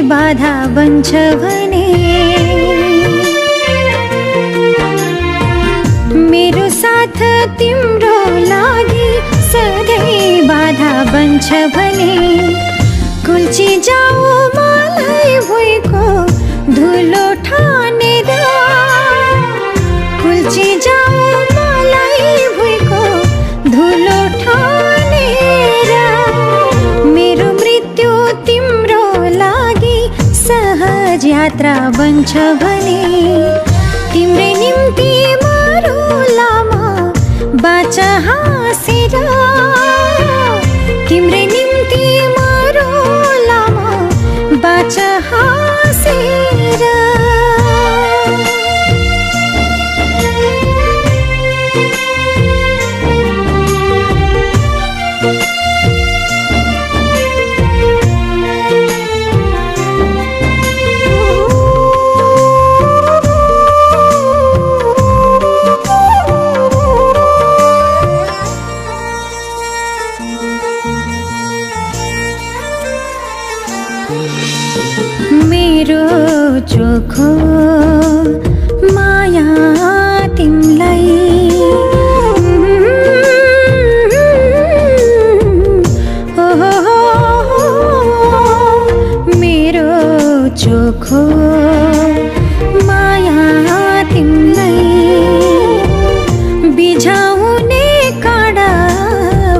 बाधा बन्छ भने मेरो साथ तिम्रो लागि सधैँ बाधा बन्छ भने कुल्ची जाऊ मलाई भुइँको धुलो ठानेर कुल्ची जाऊ मलाई भुइँको धुलो ठानेर मेरो मृत्यु तिम्रो लागि सहज यात्रा बन्छ भने तिम्रै निम्ति मरुलामा बाचा हाँसेर तिम्रै निम्ति मरुलामा बाचा हाँसेर मेरो चोखो माया तिमलाई मेरो चोखो माया तिमलाई बिझाउने काँडा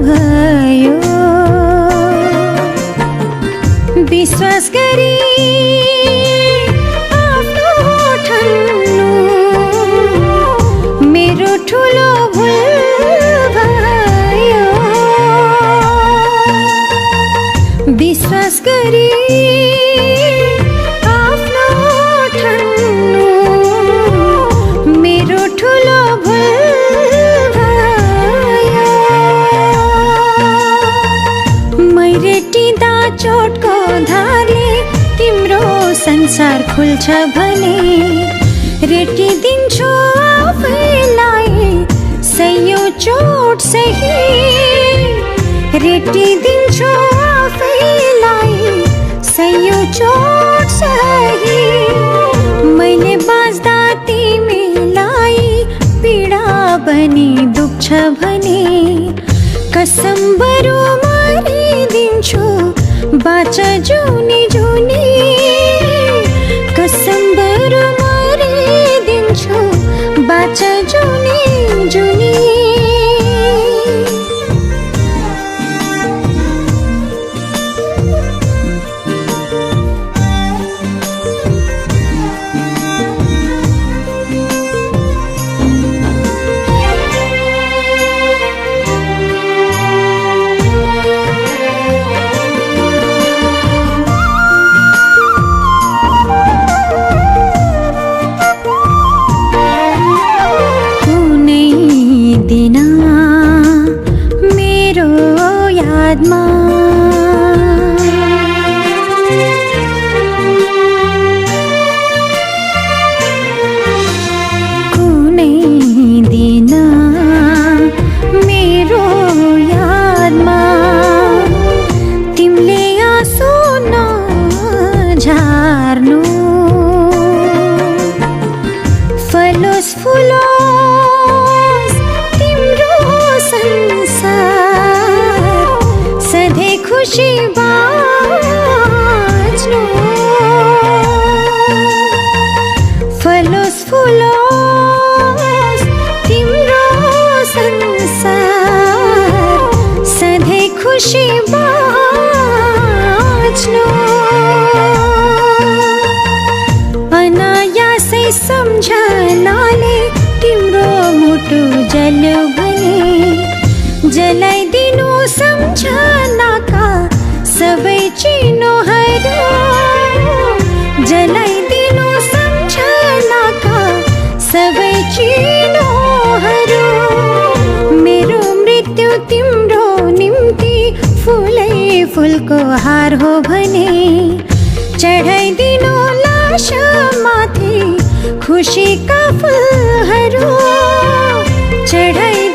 भयो विश्वास गरी ठुलो भुल भयो विश्वास गरी आफ्नो ठान्नु मेरो ठुलो भुल भयो मैले टिँदा चोटको धारले तिम्रो संसार खुल्छ भने रेटिदिन्छु आफैलाई सयौं चोट सही रेटिदिन्छु आफैलाई सयौं चोट सही मैले बाँच्दा तिमीलाई पीडा बनी दुख्छ भने कसम बरु मरिदिन्छु बाँच जुनी जुनी कसम बरु मरिदिन्छु बाँच जुनी जुनी यादमा कुनै दिन मेरो यादमा तिमीले आँसु नझार्नु फलोस् फुलोस् तिम्रो संसार सधैँ खुसी बाँच्नु फलोस् फुलोस् तिम्रो संसार सधैँ खुसी बाँच्नु अनायासै सम्झनाले तिम्रो मुटु जल्यो भने जलाइदिनु सम्झनाका सबै चिनोहरू जलाइदिनु सम्झनाका सबै चिनोहरू मेरो मृत्यु तिम्रो निम्ति फुलै फुलको हार हो भने चढाइदिनु लास माथि खुसीका फुलहरू चढाइ